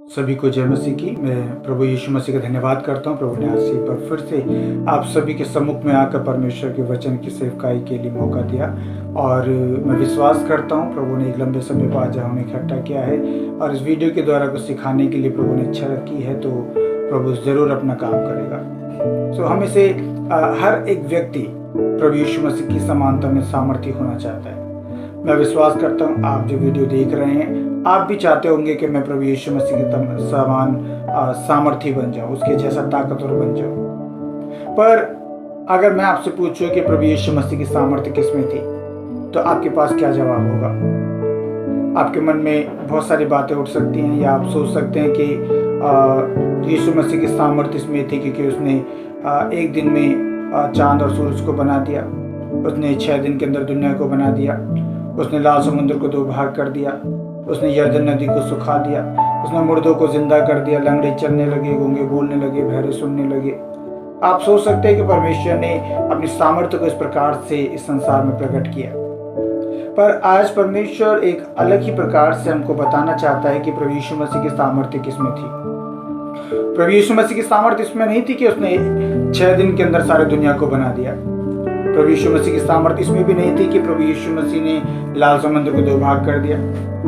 सभी को जय मसीह की। मैं प्रभु यीशु मसीह का धन्यवाद करता हूँ। प्रभु ने आज से एक बार फिर से आप सभी के सम्मुख में आकर परमेश्वर के वचन की सेवकाई के लिए मौका दिया और मैं विश्वास करता हूँ प्रभु ने एक लंबे समय बाद जहाँ हमें इकट्ठा किया है और इस वीडियो के द्वारा कुछ सिखाने के लिए प्रभु ने इच्छा रखी है तो प्रभु ज़रूर अपना काम करेगा। हमें से हर एक व्यक्ति प्रभु यीशु मसीह की समानता में सामर्थ्य होना चाहता है। मैं विश्वास करता हूँ आप जो वीडियो देख रहे हैं आप भी चाहते होंगे कि मैं प्रभु यीशु मसीह के समान सामर्थी बन जाऊँ, उसके जैसा ताकतवर बन जाऊँ। पर अगर मैं आपसे पूछूं कि प्रभु यीशु मसीह की सामर्थ्य किसमें थी तो आपके पास क्या जवाब होगा? आपके मन में बहुत सारी बातें उठ सकती हैं या आप सोच सकते हैं कि यीशु मसीह की सामर्थ्य इसमें थी क्योंकि उसने एक दिन में चांद और सूरज को बना दिया, उसने 6 दिन के अंदर दुनिया को बना दिया, उसने लाल समुद्र को 2 भाग कर दिया, उसने यरदन नदी को सुखा दिया, उसने मुर्दों को जिंदा कर दिया, लंगड़े चलने लगे, गूंगे बोलने लगे, बहरे सुनने लगे। आप सोच सकते हैं कि परमेश्वर ने अपनी सामर्थ्य को इस प्रकार से इस संसार में प्रकट किया। पर आज परमेश्वर एक अलग ही प्रकार से हमको बताना चाहता है कि प्रभु यीशु मसीह की सामर्थ्य किसमें थी। प्रभु यीशु मसीह की सामर्थ्य इसमें नहीं थी कि उसने 6 दिन के अंदर सारी दुनिया को बना दिया। प्रभु यीशु मसीह की सामर्थ्य इसमें भी नहीं थी कि प्रभु यीशु मसीह ने लाल समुद्र को 2 भाग कर दिया।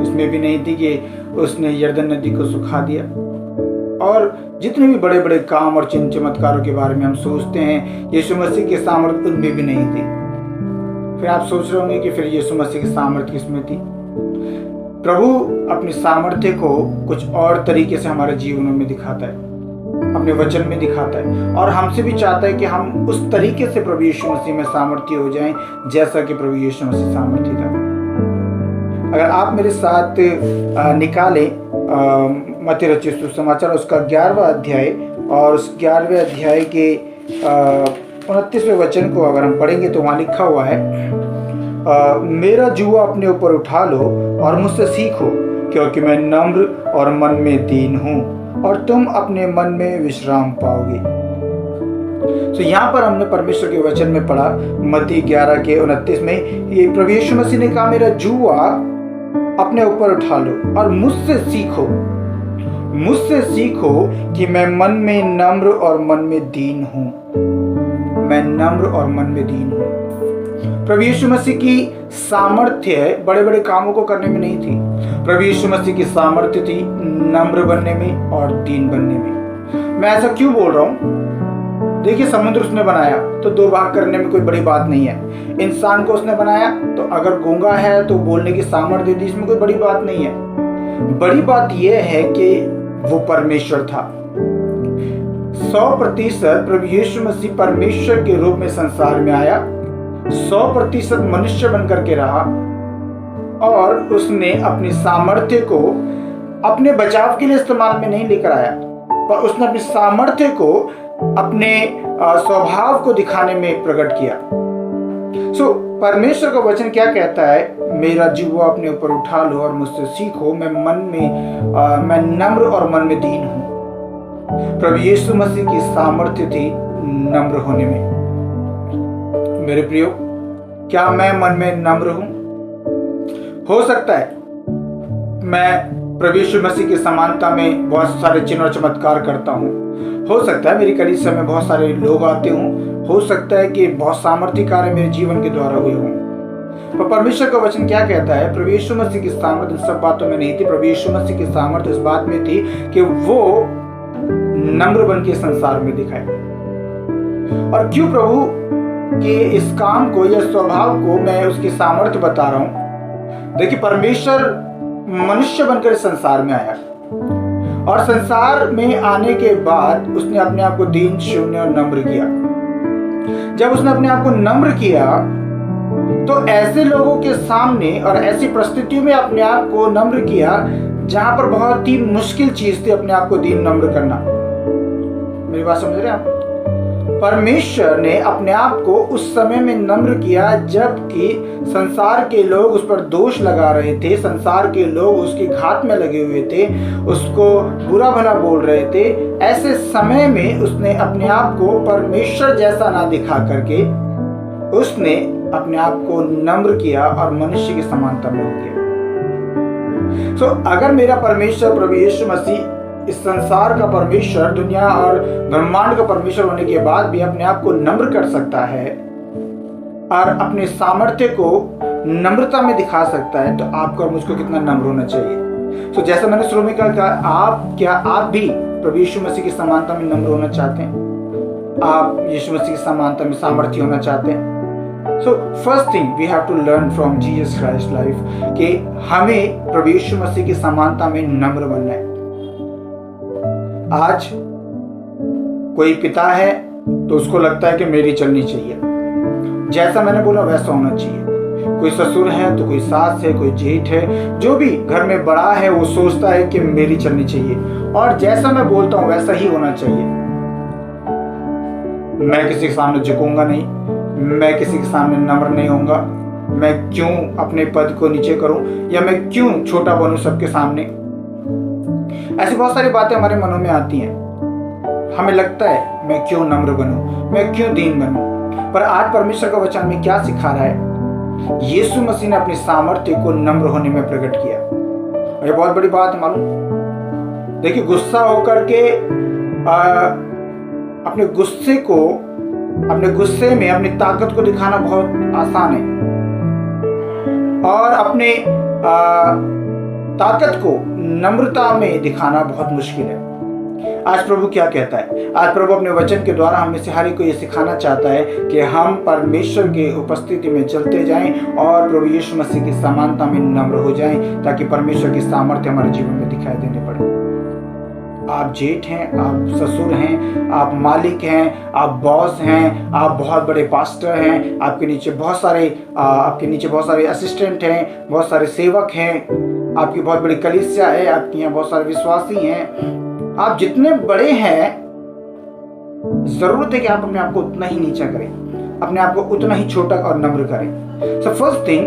इसमें भी नहीं थी कि उसने यरदन नदी को सुखा दिया। और जितने भी बड़े बड़े काम और चिन्ह चमत्कारों के बारे में हम सोचते हैं यीशु मसीह की सामर्थ्य उनमें भी नहीं थी। फिर आप सोच रहे होंगे कि फिर यीशु मसीह की सामर्थ्य किसमें थी? प्रभु अपनी सामर्थ्य को कुछ और तरीके से हमारे जीवनों में दिखाता है, अपने वचन में दिखाता है और हमसे भी चाहता है कि हम उस तरीके से प्रभु यीशु मसीह में सामर्थ्य हो जाएं जैसा कि प्रभु यीशु मसीह सामर्थ्य था। अगर आप मेरे साथ निकालें मत्ती रचित सुसमाचार उसका 11वां अध्याय और उस 11वें अध्याय के 29वें वचन को अगर हम पढ़ेंगे तो वहाँ लिखा हुआ है, मेरा जुआ अपने ऊपर उठा लो और मुझसे सीखो क्योंकि मैं नम्र और मन में दीन हूँ और तुम अपने मन में विश्राम पाओगे। तो यहाँ पर हमने परमेश्वर के वचन में पढ़ा मत्ती 11 के 29 में ये प्रभु यीशु मसीह ने कहा मेरा जुआ अपने ऊपर उठा लो और मुझसे सीखो कि मैं मन में नम्र और मन में दीन हूँ। मैं नम्र और मन में दीन हूँ। प्रभु यीशु मसीह की सामर्थ्य बड़े बड़े कामों को करने में नहीं थी। प्रभु यीशु मसीह की सामर्थ्य थी नम्र बनने में और दीन बनने में। मैं ऐसा क्यों बोल रहा हूँ? देखिए, समुद्र उसने बनाया तो 2 भाग करने में कोई बड़ी बात नहीं है। इंसान को उसने बनाया तो अगर गूंगा है तो बोलने की सामर्थ्य दी, इसमें कोई बड़ी बात नहीं है। बड़ी बात यह है कि वो परमेश्वर था। 100% प्रभु यीशु मसीह परमेश्वर के रूप में संसार में आया, 100% मनुष्य बनकर के रहा और उसने अपनी सामर्थ्य को अपने बचाव के लिए इस्तेमाल में नहीं लेकर आया, पर उसने अपनी सामर्थ्य को अपने स्वभाव को दिखाने में प्रकट किया। परमेश्वर का वचन क्या कहता है? मेरा जुआ अपने ऊपर उठा लो और मुझसे सीखो, मैं नम्र और मन में दीन हूँ। प्रभु यीशु मसीह की सामर्थ्य थी नम्र होने में। मेरे प्रियो, क्या मैं मन में नम्र हूँ? हो सकता है मैं प्रभु यीशु मसीह की समानता में बहुत सारे चिन्ह और चमत्कार करता हूँ। हो सकता है मेरी कलीसिया में बहुत सारे लोग आते हों, हो सकता है कि बहुत सामर्थ्य कार्य मेरे जीवन के द्वारा हुए हों। पर परमेश्वर का वचन क्या कहता है? प्रभु यीशु मसीह की सामर्थ्य इन सब बातों में नहीं थी। प्रभु यीशु मसीह की सामर्थ्य इस बात में थी कि वो नम्र बन के संसार में दिखाए। और क्यों प्रभु के इस काम को या स्वभाव को मैं उसकी सामर्थ्य बता रहा हूँ? देखिए, परमेश्वर मनुष्य बनकर संसार में आया और संसार में आने के बाद उसने अपने आप को दीन, शून्य और नम्र किया। जब उसने अपने आप को नम्र किया तो ऐसे लोगों के सामने और ऐसी परिस्थितियों में अपने आप को नम्र किया जहां पर बहुत ही मुश्किल चीज थी अपने आप को दीन नम्र करना। मेरी बात समझ रहे हैं आप? परमेश्वर ने अपने आप को उस समय में नम्र किया जबकि संसार के लोग उस पर दोष लगा रहे थे, संसार के लोग उसके घात में लगे हुए थे, उसको बुरा भला बोल रहे थे। ऐसे समय में उसने अपने आप को परमेश्वर जैसा ना दिखा करके उसने अपने आप को नम्र किया और मनुष्य की समानता में हो गया। अगर मेरा परमेश्वर प्रभु यीशु मसीह इस संसार का परमेश्वर, दुनिया और ब्रह्मांड का परमेश्वर होने के बाद भी अपने आप को नम्र कर सकता है और अपने सामर्थ्य को नम्रता में दिखा सकता है, तो आपको और मुझको कितना नम्र होना चाहिए। तो जैसा मैंने शुरू में कहा, आप भी प्रभु यीशु मसीह की समानता में नम्र होना चाहते हैं? आप यीशु मसीह की समानता में सामर्थ्य होना चाहते हैं? So first thing we have to learn from Jesus Christ life कि हमें प्रभु यीशु मसीह की समानता में नम्र बनना है। आज कोई पिता है तो उसको लगता है कि मेरी चलनी चाहिए, जैसा मैंने बोला वैसा होना चाहिए। कोई ससुर है तो कोई सास है, कोई जेठ है, जो भी घर में बड़ा है वो सोचता है कि मेरी चलनी चाहिए और जैसा मैं बोलता हूं वैसा ही होना चाहिए। मैं किसी के सामने झुकूंगा नहीं, मैं किसी के सामने नम्र नहीं होऊंगा, मैं क्यों अपने पद को नीचे करूं या मैं क्यों छोटा बनूं सबके सामने। ऐसी बहुत सारी बातें हमारे मनों में आती हैं। हमें लगता है मैं क्यों नम्र बनूं, मैं क्यों दीन बनूं। पर आज परमेश्वर का वचन में क्या सिखा रहा है? यीशु मसीह ने अपनी सामर्थ्य को नम्र होने में प्रकट किया और ये बहुत बड़ी बात है, मालूम। देखिए, गुस्सा होकर के अपने गुस्से में अपनी ताकत को दिखाना बहुत आसान है और अपने ताकत को नम्रता में दिखाना बहुत मुश्किल है। आज प्रभु क्या कहता है? आज प्रभु अपने वचन के द्वारा हमें से हर एक को ये सिखाना चाहता है कि हम परमेश्वर के उपस्थिति में चलते जाएं और प्रभु यीशु मसीह की समानता में नम्र हो जाएं, ताकि परमेश्वर की सामर्थ्य हमारे जीवन में दिखाई देने पड़े। आप जेठ हैं, आप ससुर हैं, आप मालिक हैं, आप बॉस हैं, आप बहुत बड़े पास्टर हैं, आपके नीचे बहुत सारे असिस्टेंट हैं, बहुत सारे सेवक हैं, आपकी बहुत बड़ी कलीसिया है, आपके यहाँ बहुत सारे विश्वासी हैं। आप जितने बड़े हैं, जरूरत है कि आप अपने आप को उतना ही नीचा करें, अपने आप को उतना ही छोटा और नम्र करें। सो फर्स्ट थिंग,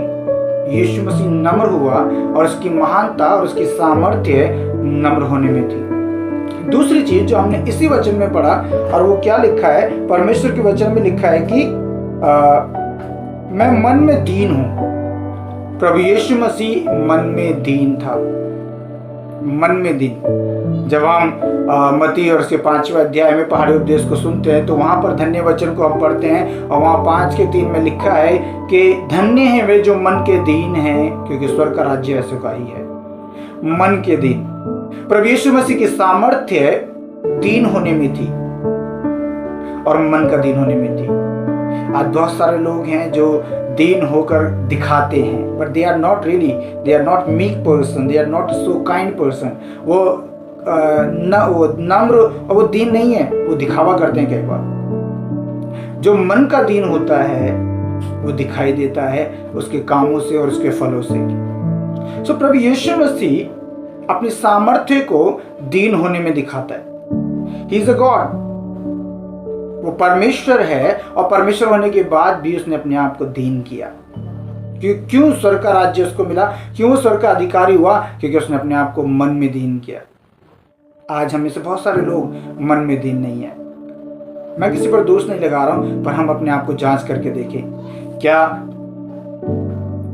यीशु मसीह नम्र हुआ और उसकी महानता और उसकी सामर्थ्य नम्र होने में थी। दूसरी चीज जो हमने इसी वचन में पढ़ा, और वो क्या लिखा है? परमेश्वर के वचन में लिखा है कि मैं मन में दीन हूं। प्रभु यीशु मसीह मन में दीन था, मन में दीन। जब हम मत्ती और उसके 5वें अध्याय में पहाड़ी उपदेश को सुनते हैं तो वहां पर धन्य वचन को हम पढ़ते हैं और वहां 5:3 में लिखा है कि धन्य हैं वे जो मन के दीन हैं, क्योंकि स्वर्ग का राज्य ऐसे का ही है। मन के दीन, प्रभु यीशु मसीह की सामर्थ्य दीन होने में थी और मन का दीन होने में थी। आज बहुत सारे लोग हैं जो दीन होकर दिखाते हैं, but they are not really, they are not meek person, they are not so kind person. वो नम्र और वो दीन नहीं है, वो दिखावा करते हैं कई बार। जो मन का दीन होता है वो दिखाई देता है उसके कामों से और उसके फलों से। सो प्रभु यीशु मसीह अपनी सामर्थ्य को दीन होने में दिखाता है। ही इज अ गॉड, वो परमेश्वर है और परमेश्वर होने के बाद भी उसने अपने आप को दीन किया। क्यों स्वर्ग का राज्य उसको मिला, क्यों वो स्वर्ग का अधिकारी हुआ? क्योंकि उसने अपने आप को मन में दीन किया। आज हम में से बहुत सारे लोग मन में दीन नहीं है। मैं किसी पर दोष नहीं लगा रहा हूं, पर हम अपने आप को जांच करके देखें, क्या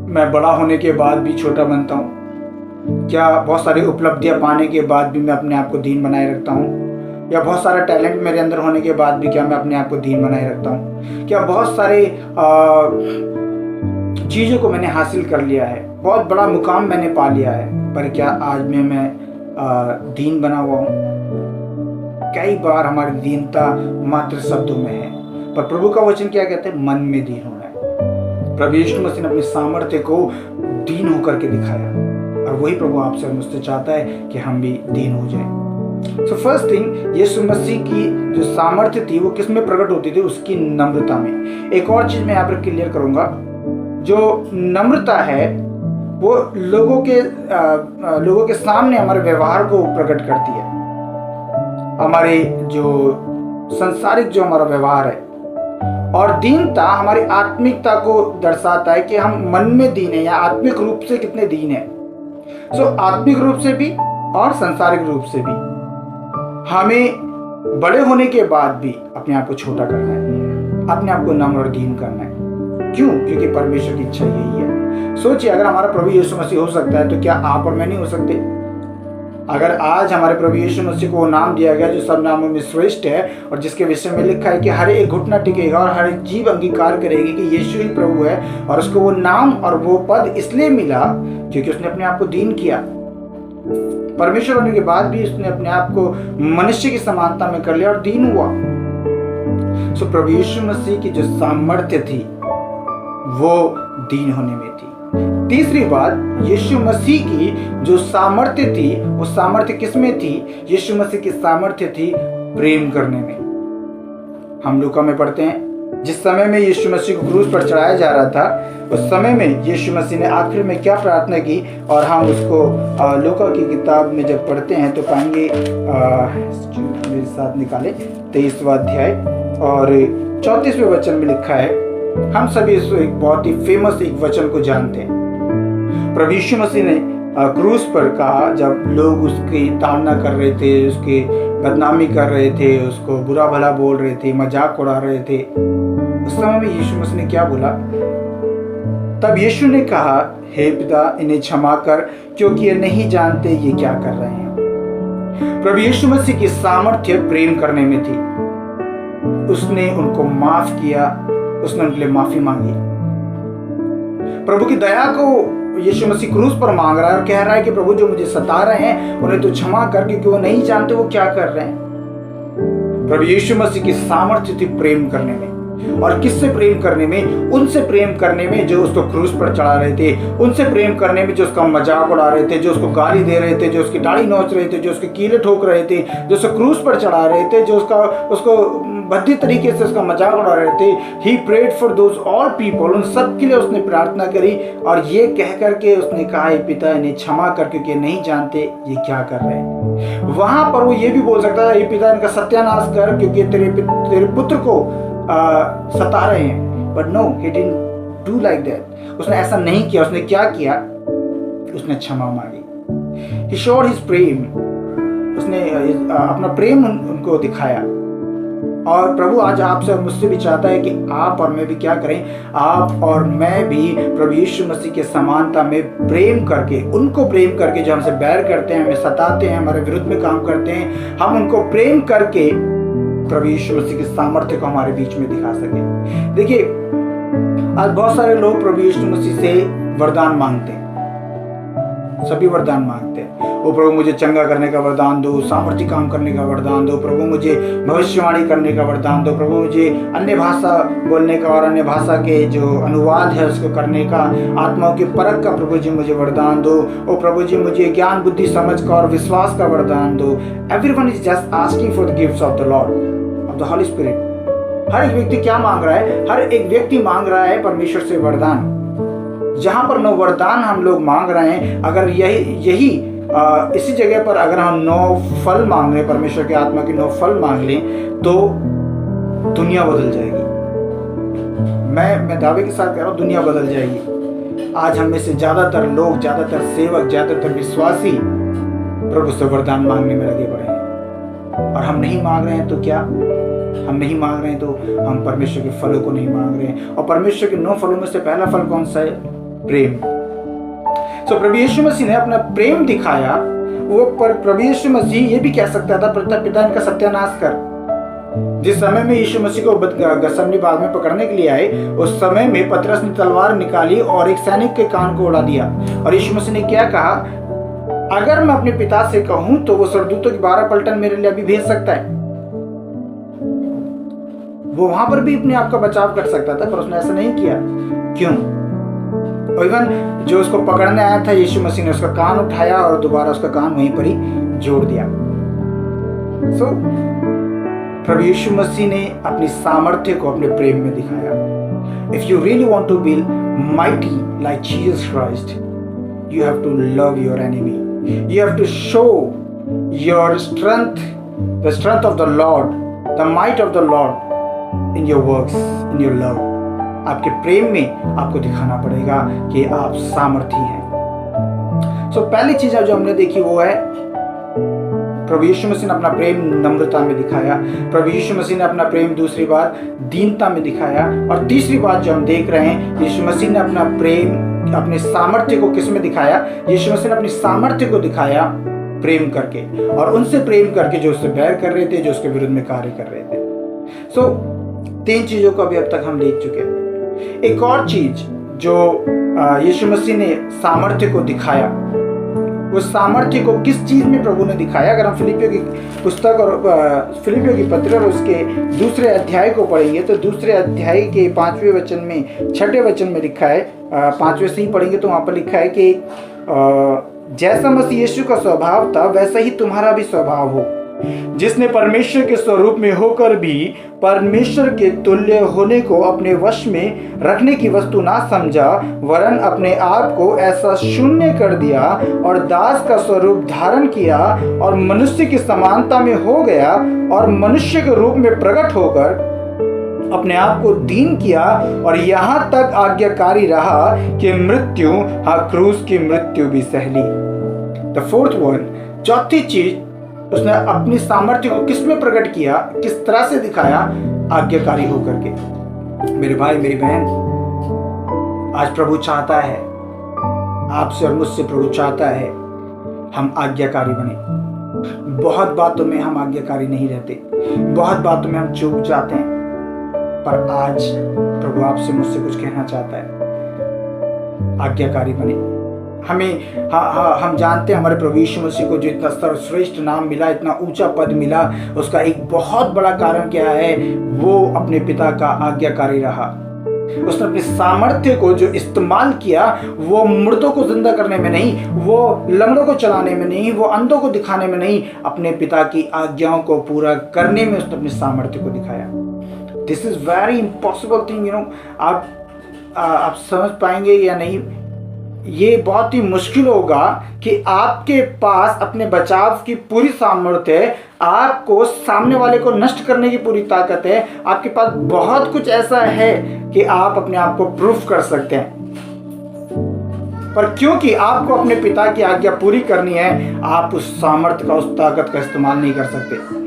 मैं बड़ा होने के बाद भी छोटा बनता हूं? क्या बहुत सारी उपलब्धियां पाने के बाद भी मैं अपने आप को दीन बनाए रखता हूं? या बहुत सारा टैलेंट मेरे अंदर होने के बाद भी क्या मैं अपने आप को दीन बनाए रखता हूँ? क्या बहुत सारे चीज़ों को मैंने हासिल कर लिया है, बहुत बड़ा मुकाम मैंने पा लिया है, पर क्या आज में मैं दीन बना हुआ हूँ? कई बार हमारी दीनता मात्र शब्दों में है, पर प्रभु का वचन क्या कहते हैं? मन में दीन होना है। प्रभु यीशु मसीह ने अपनी सामर्थ्य को दीन होकर के दिखाया और वही प्रभु आपसे और मुझसे चाहता है कि हम भी दीन हो जाएं। सो फर्स्ट थिंग, यीशु मसीह की जो सामर्थ्य थी वो किस में प्रकट होती थी? उसकी नम्रता में। एक और चीज मैं यहाँ पर क्लियर करूंगा, जो नम्रता है वो लोगों के सामने हमारे व्यवहार को प्रकट करती है। हमारे जो संसारिक जो हमारा व्यवहार है, और दीनता हमारी आत्मिकता को दर्शाता है कि हम मन में दीन है या आत्मिक रूप से कितने दीन है। सो आत्मिक रूप से भी और संसारिक रूप से भी हमें बड़े होने के बाद भी अपने आप को छोटा करना है, अपने आप को नम्र और दीन करना है। क्यों? क्योंकि परमेश्वर की इच्छा यही है। सोचिए, अगर हमारा प्रभु यीशु मसीह हो सकता है तो क्या आप और मैं नहीं हो सकते? अगर आज हमारे प्रभु यीशु मसीह को वो नाम दिया गया जो सब नामों में श्रेष्ठ है और जिसके विषय में लिखा है कि हर एक घुटना टिकेगा और हर एक जीव अंगीकार करेगी कि यीशु ही प्रभु है, और उसको वो नाम और वो पद इसलिए मिला क्योंकि उसने अपने आप को दीन किया। परमेश्वर होने के बाद भी उसने अपने आप को मनुष्य की समानता में कर लिया और दीन हुआ। सो प्रभु यीशु मसीह की जो सामर्थ्य थी वो दीन होने में थी। तीसरी बात, यीशु मसीह की जो सामर्थ्य थी वो सामर्थ्य किस में थी? यीशु मसीह की सामर्थ्य थी प्रेम करने में। हम लूका में पढ़ते हैं, जिस समय में यीशु मसीह को क्रूस पर चढ़ाया जा रहा था उस समय में यीशु मसीह ने आखिर में क्या प्रार्थना की, और हम उसको लूका की किताब में जब पढ़ते हैं तो पाएंगे, मेरे साथ निकाले 23वां अध्याय और 34वें वचन में लिखा है। हम सभी इस एक बहुत ही फेमस एक वचन को जानते हैं। प्रभु यीशु मसीह ने क्रूस पर कहा, जब लोग उसकी ताड़ना कर रहे थे, उसकी बदनामी कर रहे थे, उसको बुरा भला बोल रहे थे, मजाक उड़ा रहे थे, उस समय में यीशु मसीह ने क्या बोला? तब यीशु ने कहा, हे पिता, इन्हें क्षमा कर क्योंकि ये नहीं जानते ये क्या कर रहे हैं। प्रभु यीशु मसीह की सामर्थ्य प्रेम करने में थी। उसने उनको माफ किया, उसने उनके लिए माफी मांगी। प्रभु की दया को यीशु मसीह क्रूस पर मांग रहा है और कह रहा है कि प्रभु जो मुझे सता रहे हैं उन्हें तो क्षमा कर, क्योंकि वो नहीं जानते वो क्या कर रहे हैं। प्रभु यीशु मसीह की सामर्थ्य थी प्रेम करने में। और किससे प्रेम करने में? उनसे प्रेम करने में जो उसको क्रूस पर चढ़ा रहे थे, उनसे प्रेम करने में जो उसका मजाक उड़ा रहे थे, जो उसको गाली दे रहे थे, जो उसकी दाढ़ी नोच रहे थे, जो उसके कीले ठोक रहे थे, जो उसको क्रूस पर चढ़ा रहे थे, जो उसको भद्दी तरीके से उसका मजाक उड़ा रहे थे। He prayed for those all people, उन सब के लिए उसने प्रार्थना करी और ये कह करके उसने कहा, पिता इन्हें क्षमा कर क्योंकि नहीं जानते ये क्या कर रहे हैं। वहां पर वो ये भी बोल सकता था, हे पिता इनका सत्यानाश कर क्योंकि तेरे पुत्र को सता रहे हैं। But no, he didn't do like that. उसने ऐसा नहीं किया। उसने क्या किया? उसने क्षमा मांगी। ही शोड हिज प्रेम। उसने अपना प्रेम उनको दिखाया। और प्रभु आज आपसे और मुझसे भी चाहता है कि आप और मैं भी क्या करें? आप और मैं भी प्रभु यीशु मसीह के समानता में प्रेम करके, उनको प्रेम करके जो हमसे बैर करते हैं, हमें सताते हैं, हमारे विरुद्ध में काम करते हैं, हम उनको प्रेम करके प्रभु यीशु मसीह की सामर्थ्य को हमारे बीच में दिखा सके। देखिए, आज बहुत सारे लोग प्रभु यीशु मसीह से वरदान मांगते हैं। सभी वरदान मांगते हैं। वो प्रभु मुझे चंगा करने का वरदान दो, सामर्थ्य काम करने का वरदान दो, प्रभु मुझे भविष्यवाणी करने का वरदान दो, प्रभु मुझे अन्य भाषा बोलने का और अन्य भाषा के जो अनुवाद है उसको करने का, आत्माओं की परख का प्रभु जी मुझे वरदान दो, और प्रभु जी मुझे ज्ञान बुद्धि समझ का और विश्वास का वरदान दो। Everyone is just asking for the gifts of the lord, of the holy spirit. हर एक व्यक्ति क्या मांग रहा है? हर एक व्यक्ति मांग रहा है परमेश्वर से वरदान। जहां पर 9 वरदान हम लोग मांग रहे हैं, अगर यही इसी जगह पर अगर हम 9 फल मांग रहे हैं, परमेश्वर की आत्मा के 9 फल मांग लें, तो दुनिया बदल जाएगी। मैं दावे के साथ कह रहा हूँ, दुनिया बदल जाएगी। आज हम में से ज्यादातर लोग, ज्यादातर सेवक, ज्यादातर विश्वासी प्रभु से वरदान मांगने में लगे पड़े हैं। और हम नहीं मांग रहे हैं तो क्या? हम नहीं मांग रहे हैं तो हम परमेश्वर के फलों को नहीं मांग रहे हैं। और परमेश्वर के 9 फलों में से पहला फल कौन सा है? प्रेम। तो प्रभु यीशु मसीह ने अपना प्रेम दिखाया। वो प्रभु यीशु मसीह ये भी कह सकता था, पिता इनका सत्यानाश कर। जिस समय में यीशु मसीह को गसमनी बाग में पकड़ने के लिए आए, उस समय में पतरस ने तलवार निकाली और एक सैनिक के कान को उड़ा दिया। और यीशु मसीह ने क्या कहा? अगर मैं अपने पिता से कहूं तो वो स्वर्गदूतों की 12 पलटन मेरे लिए अभी भेज सकता है। वो वहां पर भी अपने आप का बचाव कर सकता था, पर उसने ऐसा नहीं किया। क्यों? इवन जो उसको पकड़ने आया था, यीशु मसीह ने उसका कान उठाया और दोबारा उसका कान वहीं पर ही जोड़ दिया। प्रभु यीशु मसीह ने अपनी सामर्थ्य को अपने प्रेम में दिखाया। If you really want to be mighty like Jesus Christ, you have to love your enemy. You have to show your strength, the strength of the Lord, the might of the Lord in your works, in your love. आपके प्रेम में आपको दिखाना पड़ेगा कि आप सामर्थी हैं। पहली चीज जो हमने देखी वो है प्रभु यीशु मसीह ने अपना प्रेम नम्रता में दिखाया। प्रभु यीशु मसीह ने अपना प्रेम दूसरी बार दीनता में दिखाया। और तीसरी बात जो हम देख रहे हैं, यीशु मसीह ने अपना प्रेम, अपने सामर्थ्य को किस में दिखाया? यीशु मसीह ने अपनी सामर्थ्य को दिखाया प्रेम करके, और उनसे प्रेम करके जो उससे बैर कर रहे थे, जो उसके विरुद्ध में कार्य कर रहे थे। सो 3 चीजों को अभी अब तक हम देख चुके हैं। एक और चीज जो यीशु मसीह ने सामर्थ्य को दिखाया, उस सामर्थ्य को किस चीज में प्रभु ने दिखाया? अगर हम फिलिपियों की पुस्तक और फिलिपियों की पत्र और उसके दूसरे अध्याय को पढ़ेंगे तो दूसरे अध्याय के 5वें वचन में, 6ठे वचन में लिखा है, 5वें से ही पढ़ेंगे तो वहां पर लिखा है कि जैसा मसीह यीशु का स्वभाव था वैसा ही तुम्हारा भी स्वभाव हो, जिसने परमेश्वर के स्वरूप में होकर भी परमेश्वर के तुल्य होने को अपने वश में रखने की वस्तु ना समझा, वरन अपने आप को ऐसा शून्य कर दिया और दास का स्वरूप धारण किया और मनुष्य की समानता में हो गया और मनुष्य के रूप में प्रकट होकर अपने आप को दीन किया और यहाँ तक आज्ञाकारी रहा कि मृत्यु, हाँ, क्रूस की मृत्यु भी सह ली। द फोर्थ वन, चौथी चीज, उसने अपनी सामर्थ्य को किस में प्रकट किया, किस तरह से दिखाया? आज्ञाकारी होकर के। मेरे भाई, मेरी बहन, आज प्रभु चाहता है, आपसे और मुझसे प्रभु चाहता है हम आज्ञाकारी बने। बहुत बातों में हम आज्ञाकारी नहीं रहते, बहुत बातों में हम चूक जाते हैं, पर आज प्रभु आपसे मुझसे कुछ कहना चाहता है, आज्ञाकारी बने। हम जानते हैं हमारे प्रभु यीशु मसीह को जो इतना सर्वश्रेष्ठ नाम मिला, इतना ऊंचा पद मिला, उसका एक बहुत बड़ा कारण क्या है? वो अपने पिता का आज्ञाकारी रहा। उसने अपने सामर्थ्य को जो इस्तेमाल किया, वो मुर्दों को जिंदा करने में नहीं, वो लंगड़ों को चलाने में नहीं, वो अंधों को दिखाने में नहीं, अपने पिता की आज्ञाओं को पूरा करने में उसने अपने सामर्थ्य को दिखाया। This is very impossible thing, you know. आप समझ पाएंगे या नहीं, ये बहुत ही मुश्किल होगा कि आपके पास अपने बचाव की पूरी सामर्थ्य है, आपको सामने वाले को नष्ट करने की पूरी ताकत है, आपके पास बहुत कुछ ऐसा है कि आप अपने आप को प्रूफ कर सकते हैं, पर क्योंकि आपको अपने पिता की आज्ञा पूरी करनी है, आप उस सामर्थ्य का, उस ताकत का इस्तेमाल नहीं कर सकते।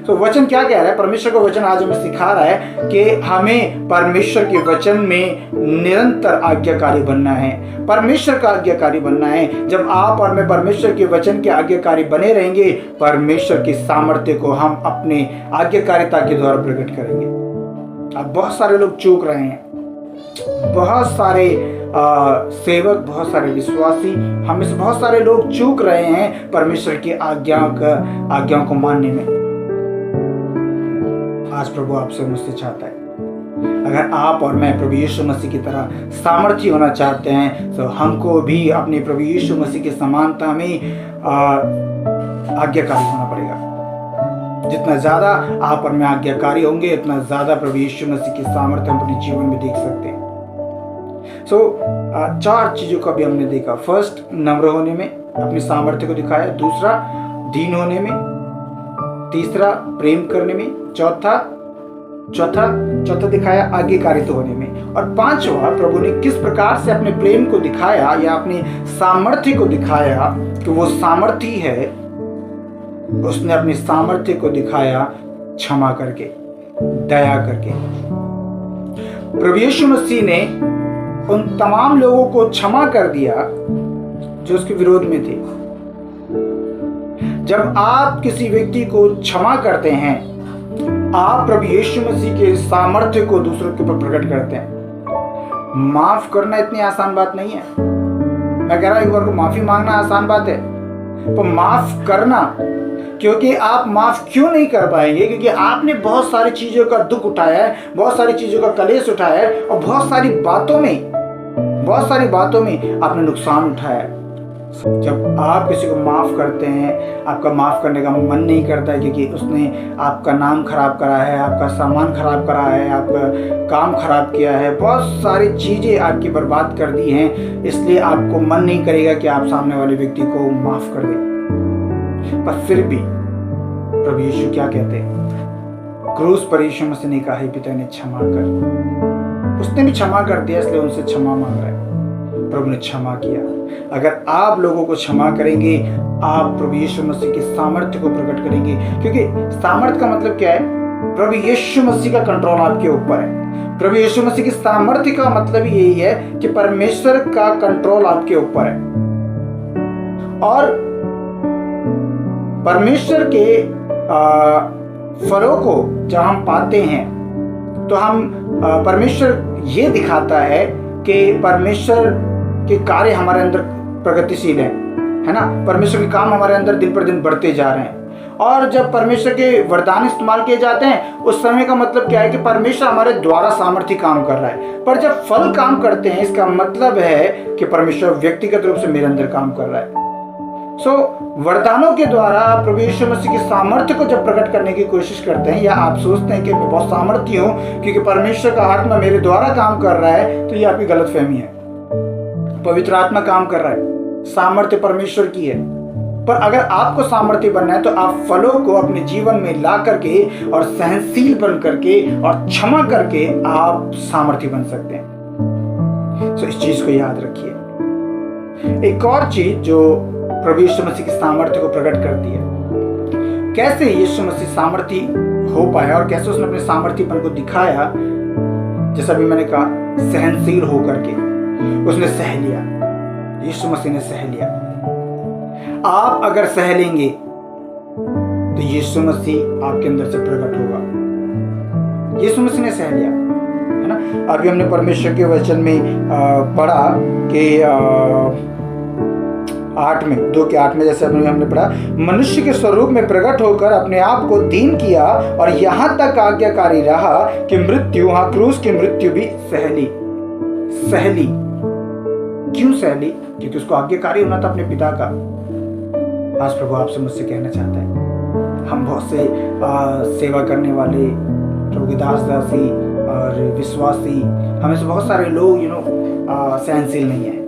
तो वचन क्या कह रहा है? परमेश्वर का वचन आज हमें सिखा रहा है कि हमें परमेश्वर के वचन में निरंतर आज्ञाकारी बनना है, परमेश्वर का आज्ञाकारी बनना है। जब आप और मैं परमेश्वर के वचन के आज्ञाकारी बने रहेंगे, परमेश्वर की सामर्थ्य को हम अपने आज्ञाकारिता के द्वारा प्रकट करेंगे। अब बहुत सारे लोग चूक रहे हैं, बहुत सारे सेवक, बहुत सारे विश्वासी, हम में से बहुत सारे लोग चूक रहे हैं परमेश्वर की आज्ञाओं को मानने में। आज प्रभु आपसे मुझसे चाहता है, अगर आप और मैं प्रभु यीशु मसीह की तरह सामर्थ्य होना चाहते हैं, तो हमको भी अपने प्रभु यीशु मसीह की समानता में आज्ञाकारी होना पड़ेगा। जितना ज्यादा आप और मैं आज्ञाकारी होंगे, उतना ज्यादा प्रभु यीशु मसीह की सामर्थ्य हम अपने जीवन में देख सकते हैं। चार चीजों को भी हमने देखा। फर्स्ट, नम्र होने में अपनी सामर्थ्य को दिखाया। दूसरा, दीन होने में। तीसरा, प्रेम करने में। चौथा दिखाया आज्ञाकारिता होने में। और पांचवा, प्रभु ने किस प्रकार से अपने प्रेम को दिखाया या अपने सामर्थ्य को दिखाया कि वो सामर्थ्य है। उसने अपनी सामर्थ्य को दिखाया क्षमा करके, दया करके। प्रभु यीशु मसीह ने उन तमाम लोगों को क्षमा कर दिया जो उसके विरोध में थे। जब आप किसी व्यक्ति को क्षमा करते हैं, आप प्रभु यीशु मसीह के सामर्थ्य को दूसरों के ऊपर प्रकट करते हैं। माफ करना इतनी आसान बात नहीं है। मैं कह रहा हूं, एक बार को माफी मांगना आसान बात है, पर माफ करना, क्योंकि आप माफ क्यों नहीं कर पाएंगे? क्योंकि आपने बहुत सारी चीजों का दुख उठाया है, बहुत सारी चीजों का कलेश उठाया है, और बहुत सारी बातों में आपने नुकसान उठाया है। जब आप किसी को माफ करते हैं, आपका माफ करने का मन नहीं करता है, क्योंकि उसने आपका नाम खराब करा है, आपका सामान खराब करा है, आपका काम खराब किया है, बहुत सारी चीजें आपकी बर्बाद कर दी हैं, इसलिए आपको मन नहीं करेगा कि आप सामने वाले व्यक्ति को माफ कर दें। पर फिर भी प्रभु यीशु क्या कहते हैं? क्रूस पर यीशु मसीह ने कहा, हे पिता, ने क्षमा कर। उसने भी क्षमा कर दिया, इसलिए उनसे क्षमा मांग रहा है। प्रभु ने क्षमा किया। अगर आप लोगों को क्षमा करेंगे, आप प्रभु यीशु मसीह की सामर्थ्य को प्रकट करेंगे। क्योंकि सामर्थ्य का मतलब क्या है? प्रभु यीशु मसीह का कंट्रोल आपके ऊपर है। प्रभु यीशु मसीह की सामर्थ्य का मतलब यही है कि परमेश्वर का कंट्रोल आपके ऊपर है। और परमेश्वर के फलों को जब हम पाते हैं तो हम परमेश्वर ये दिखाता है कि परमेश्वर के कार्य हमारे अंदर प्रगतिशील है ना। परमेश्वर के काम हमारे अंदर दिन पर दिन बढ़ते जा रहे हैं। और जब परमेश्वर के वरदान इस्तेमाल किए जाते हैं उस समय का मतलब क्या है कि परमेश्वर हमारे द्वारा सामर्थ्य काम कर रहा है। पर जब फल काम करते हैं इसका मतलब है कि परमेश्वर व्यक्तिगत रूप से मेरे अंदर काम कर रहा है। वरदानों के द्वारा प्रभु यीशु मसीह की सामर्थ्य को जब प्रकट करने की कोशिश करते हैं, या आप सोचते हैं कि मैं बहुत सामर्थ्य हूं क्योंकि परमेश्वर का आत्मा मेरे द्वारा काम कर रहा है, तो ये आपकी गलतफहमी है। पवित्र आत्मा काम कर रहा है, सामर्थ्य परमेश्वर की है। पर अगर आपको सामर्थ्य बनना है तो आप फलों को अपने जीवन में ला करके और सहनशील बन करके और क्षमा करके आप सामर्थ्य बन सकते हैं। तो इस चीज को याद रखिए। एक और चीज जो प्रभु यीशु मसीह की सामर्थ्य को प्रकट करती है, कैसे यीशु मसीह सामर्थ्य हो पाया और कैसे उसने अपने सामर्थ्यपन को दिखाया। जैसा भी मैंने कहा, सहनशील होकर के उसने सह लिया। यीशु मसीह ने सह लिया। आप अगर सह लेंगे तो यीशु मसीह आपके अंदर से प्रकट होगा। यीशु मसीह ने सह लिया, है ना। अभी हमने परमेश्वर के वचन में पढ़ा कि 2:8 में जैसे हमने पढ़ा, मनुष्य के स्वरूप में प्रकट होकर अपने आप को दीन किया और यहां तक आज्ञाकारी रहा कि मृत्यु, क्रूस की मृत्यु भी सहली। क्यों सहली? क्योंकि उसको आज्ञाकारी होना था अपने पिता का। आज प्रभु आपसे मुझसे कहना चाहता है, हम बहुत से सेवा करने वाले प्रभु के दासी और विश्वासी, हमें से बहुत सारे लोग सहनशील नहीं है।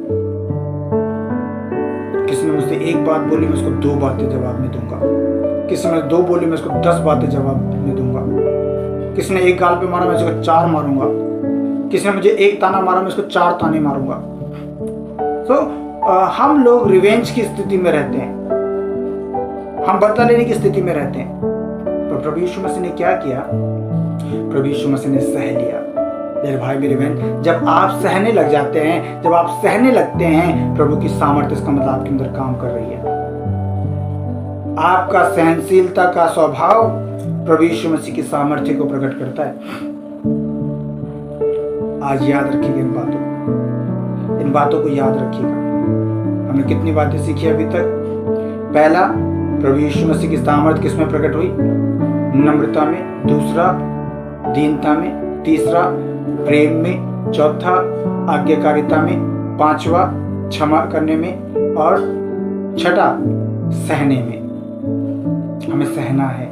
किसी ने मुझसे एक बात बोली, मैं उसको 2 बातें जवाब में दूंगा। किसी ने 2 बोली, मैं उसको 10 बातें जवाब में दूंगा। किसी ने एक गाल पे मारा, मैं उसको 4 मारूंगा। किसी ने मुझे एक ताना मारा, मैं उसको 4 ताने मारूंगा। हम लोग रिवेंज की स्थिति में रहते हैं, हम बदला लेने की स्थिति में रहते हैं। तो प्रभु यीशु मसीह ने क्या किया? प्रभु यीशु मसीह ने सह लिया। मेरे भाई मेरे बहन, जब आप सहने लग जाते हैं, जब आप सहने लगते हैं, प्रभु की सामर्थ्य इसका मतलब आपके अंदर काम कर रही है। आपका सहनशीलता का स्वभाव प्रभु यीशु मसीह की सामर्थ्य को प्रकट करता है। आज याद रखिएगा इन बातों को याद रखिएगा। हमने कितनी बातें सीखी अभी तक? पहला, प्रभु यीशु मसीह की सामर्थ्य किसमें प्रकट हुई? नम्रता में। दूसरा, दीनता में। तीसरा, प्रेम में। चौथा, आज्ञाकारिता में। पांचवा, क्षमा करने में। और छठा, सहने में। हमें सहना है।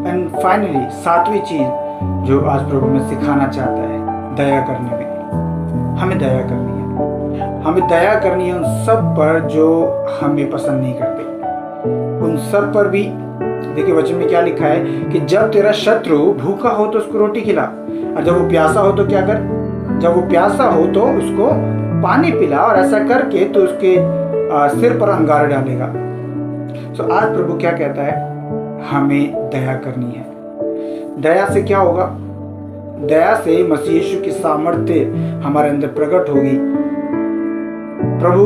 एंड फाइनली, 7वीं चीज जो आज प्रभु में सिखाना चाहता है, दया करने में। हमें दया करनी है। हमें दया करनी है उन सब पर जो हमें पसंद नहीं करते। उन सब पर भी देखिए वचन में क्या लिखा है कि जब तेरा शत्रु भूखा हो तो उसको रोटी खिला, और जब वो प्यासा हो तो क्या कर? जब वो प्यासा हो तो उसको पानी पिला, और ऐसा करके तो उसके सिर पर अंगारे डालेगा। तो आज प्रभु क्या कहता है? हमें दया करनी है। दया से क्या होगा? दया से मसीह यीशु की सामर्थ्य हमारे अंदर प्रकट होगी। प्रभु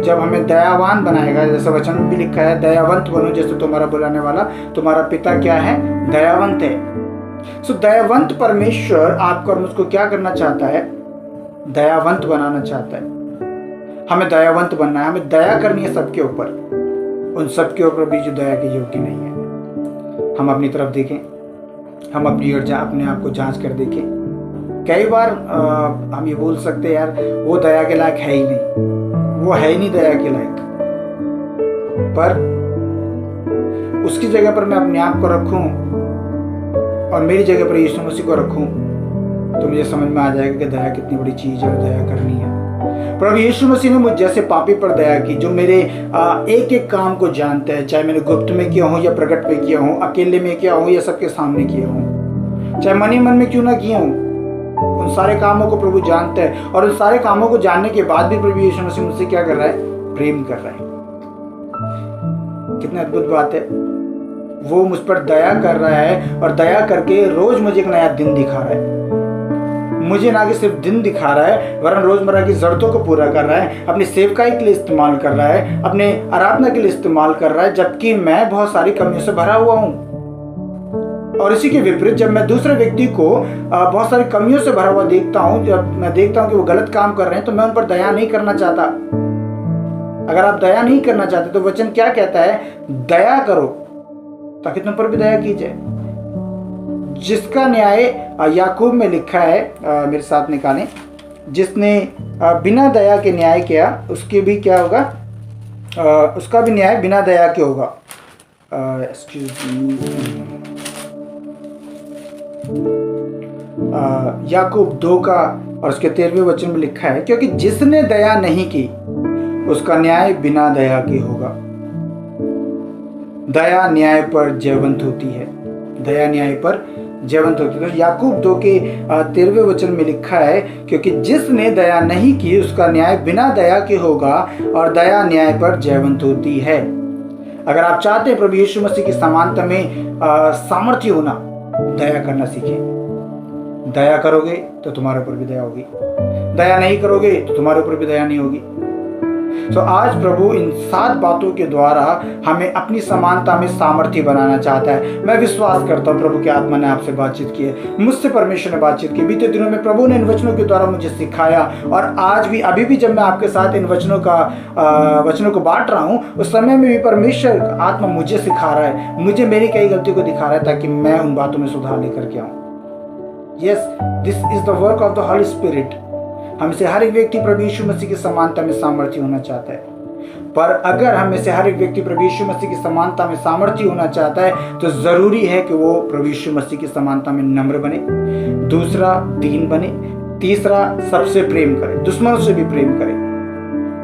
जब हमें दयावान बनाएगा, जैसे वचन में भी लिखा है, दयावंत बनो जैसे तुम्हारा बुलाने वाला तुम्हारा पिता क्या है? दयावंत है। सो दयावंत परमेश्वर आपको और मुझको क्या करना चाहता है? दयावंत बनाना चाहता है। हमें दयावंत बनना है। हमें दया करनी है सबके ऊपर, उन सबके ऊपर भी जो दया के योग्य नहीं है। हम अपनी तरफ देखें, हम अपनी ओर अपने आप को जांच कर देखें। कई बार हम ये बोल सकते हैं, यार वो दया के लायक है ही नहीं, वो है ही नहीं दया के लायक। पर उसकी जगह पर मैं अपने आप को रखूं और मेरी जगह पर यीशु मसीह को रखूं, तो मुझे समझ में आ जाएगा कि दया कितनी बड़ी चीज है और दया करनी है। प्रभु यीशु मसीह ने मुझ जैसे पापी पर दया की, जो मेरे एक एक काम को जानते हैं, चाहे मैंने गुप्त में किया हूँ या प्रकट में किया हूँ, अकेले में किया हूँ या सबके सामने किया हूँ, चाहे मन ही मन में क्यों ना किया हूँ, उन सारे कामों को प्रभु जानता है। और उन सारे कामों को जानने के बाद भी प्रभु यीशु मसीह मुझसे क्या कर रहा है? प्रेम कर रहा है। कितनी अद्भुत बात है। वो मुझ पर दया कर रहा है और दया करके रोज मुझे एक नया दिन दिखा रहा है। मुझे ना कि सिर्फ दिन दिखा रहा है, वरन रोजमर्रा की जरूरतों को पूरा कर रहा है, अपनी सेवकाई के लिए इस्तेमाल कर रहा है, अपने आराधना के लिए इस्तेमाल कर रहा है, जबकि मैं बहुत सारी कमियों से भरा हुआ हूँ। और इसी के विपरीत जब मैं दूसरे व्यक्ति को बहुत सारी कमियों से भरा हुआ देखता हूँ, जब मैं देखता हूँ कि वो गलत काम कर रहे हैं, तो मैं उन पर दया नहीं करना चाहता। अगर आप दया नहीं करना चाहते तो वचन क्या कहता है? दया करो ताकि तुम पर भी दया की जाए। जिसका न्याय याकूब में लिखा है, मेरे साथ निकालें, जिसने बिना दया के न्याय किया उसके भी क्या होगा? उसका भी न्याय बिना दया के होगा। याकूब 2 का और उसके 13वें वचन में लिखा है, क्योंकि जिसने दया नहीं की उसका न्याय बिना दया के होगा। दया न्याय पर जयवंत होती है, दया न्याय पर जयवंत होती है। तो याकूब 2 के 13वें वचन में लिखा है, क्योंकि जिसने दया नहीं की उसका न्याय बिना दया के होगा और दया न्याय पर जयवंत होती है। अगर आप चाहते हैं प्रभु यीशु मसीह की समानता में सामर्थ्य होना, दया करना सीखें। दया करोगे तो तुम्हारे ऊपर भी दया होगी, दया नहीं करोगे तो तुम्हारे ऊपर भी दया नहीं होगी। तो आज प्रभु इन 7 बातों के द्वारा हमें अपनी समानता में सामर्थ्य बनाना चाहता है। मैं विश्वास करता हूँ प्रभु की आत्मा ने आपसे बातचीत की है, मुझसे परमेश्वर ने बातचीत की। बीते दिनों में प्रभु ने इन वचनों के द्वारा मुझे सिखाया, और आज भी अभी भी जब मैं आपके साथ इन वचनों को बांट रहा हूँ, उस समय में भी परमेश्वर आत्मा मुझे सिखा रहा है, मुझे मेरी कई गलतियों को दिखा रहा है, ताकि मैं उन बातों में सुधार लेकर के आऊँ। Yes, this is the work of the holy spirit. हम से हर एक व्यक्ति प्रभु यीशु मसीह की समानता में सामर्थ्य होना चाहता है, पर अगर हम में से हर एक व्यक्ति प्रभु यीशु मसीह की समानता में सामर्थ्य होना चाहता है तो जरूरी है कि वो प्रभु यीशु मसीह की समानता में नम्र बने, दूसरा दीन बने, तीसरा सबसे प्रेम करे, दुश्मनों से भी प्रेम करे,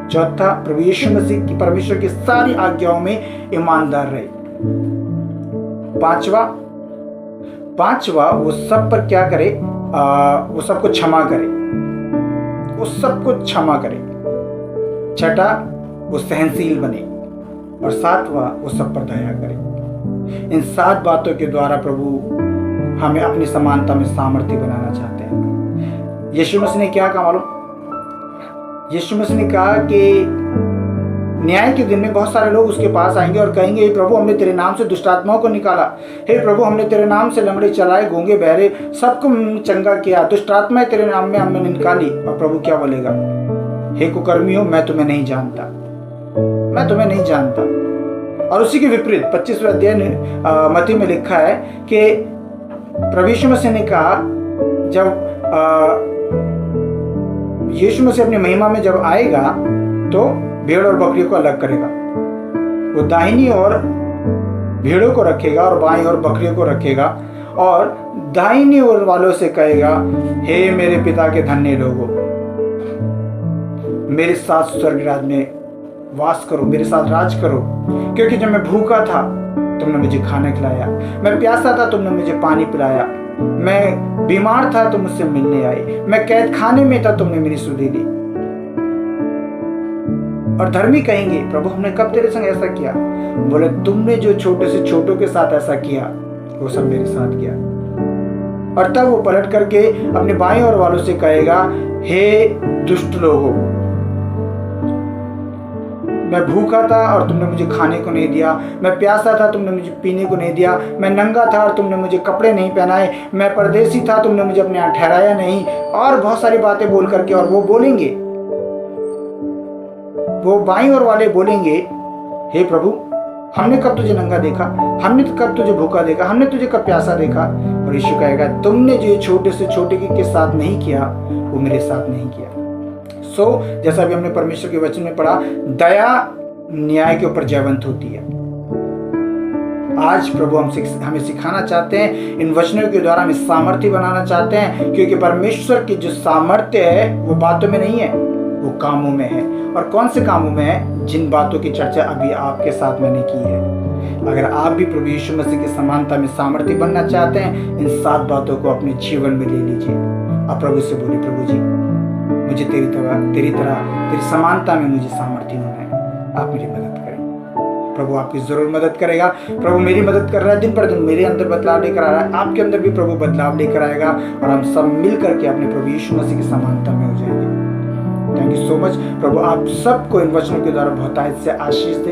चौथा प्रभु यीशु मसीह की परमेश्वर की सारी आज्ञाओं में ईमानदार रहे, पांचवा वो सब पर क्या करे? वो सबको क्षमा करे, वो सबको क्षमा करे। छठा वो सहनशील बने, और 7वां वो सब पर दया करे। इन 7 बातों के द्वारा प्रभु हमें अपनी समानता में सामर्थ्य बनाना चाहते हैं। यीशु मसीह ने क्या कहा मालूम? यीशु मसीह ने कहा कि न्याय के दिन में बहुत सारे लोग उसके पास आएंगे और कहेंगे, हे प्रभु हमने तेरे नाम से दुष्ट आत्माओं को निकाला, हे प्रभु हमने तेरे नाम से लंगड़े चलाए, गूंगे बहरे सबको चंगा किया, दुष्ट आत्माएं तेरे नाम में हमने निकाली। और प्रभु क्या बोलेगा? हे कुकर्मियों, मैं तुम्हें नहीं जानता, मैं तुम्हें नहीं जानता। और उसी के विपरीत 25वें अध्याय मत्ती में लिखा है कि प्रभु यीशु मसीह ने कहा, जब यीशु मसीह अपनी महिमा में जब आएगा तो भेड़ और बकरियों को अलग करेगा। वो दाहिनी ओर भेड़ों को रखेगा और बाईं ओर बकरियों को रखेगा, और दाहिनी ओर वालों से कहेगा, हे मेरे पिता के धन्य लोगों, मेरे साथ स्वर्ग राज में वास करो, मेरे साथ राज करो, क्योंकि जब मैं भूखा था तुमने मुझे खाना खिलाया, मैं प्यासा था तुमने मुझे पानी पिलाया, मैं बीमार था तुम मुझसे मिलने आए, मैं कैद खाने में था तुमने मेरी सुधि ली। और धर्मी कहेंगे, प्रभु हमने कब तेरे संग ऐसा किया? बोले, तुमने जो छोटे से छोटों के साथ ऐसा किया वो सब मेरे साथ किया। और तब वो पलट करके अपने बाईं ओर वालों से कहेगा, हे दुष्ट लोगों, मैं भूखा था और तुमने मुझे खाने को नहीं दिया, मैं प्यासा था तुमने मुझे पीने को नहीं दिया, मैं नंगा था और तुमने मुझे कपड़े नहीं पहनाए, मैं परदेसी था तुमने मुझे अपने यहाँ ठहराया नहीं, और बहुत सारी बातें बोल करके। और वो बोलेंगे, वो बाईं ओर वाले बोलेंगे, हे प्रभु हमने कब तुझे नंगा देखा, हमने तो कब तुझे भूखा देखा, हमने तुझे कब प्यासा देखा। और यीशु कहेगा, तुमने जो छोटे से छोटे के साथ नहीं किया वो मेरे साथ नहीं किया। जैसा भी हमने परमेश्वर के वचन में पढ़ा, दया न्याय के ऊपर जयवंत होती है। आज प्रभु हमें सिखाना चाहते हैं, इन वचनों के द्वारा हमें सामर्थ्य बनाना चाहते हैं, क्योंकि परमेश्वर की जो सामर्थ्य है वो बातों में नहीं है, वो कामों में है। और कौन से कामों में है? जिन बातों की चर्चा अभी आपके साथ मैंने की है। अगर आप भी प्रभु यीशु मसीह की समानता में सामर्थ्य बनना चाहते हैं, इन 7 बातों को अपने जीवन में ले लीजिए। आप प्रभु से बोलिए, प्रभु जी मुझे तेरी तरह तेरी समानता में मुझे सामर्थ्य होना है, आप मेरी मदद करें। प्रभु आपकी ज़रूर मदद करेगा। प्रभु मेरी मदद कर रहा है, दिन पर दिन मेरे अंदर बदलाव लेकर आ रहा है, आपके अंदर भी प्रभु बदलाव लेकर आएगा और हम सब मिल करके अपने प्रभु यीशु मसीह की समानता में हो जाएंगे। Thank you so much. प्रभु आप सबको इन वचनों के द्वारा बहुतायत से आशीष दे।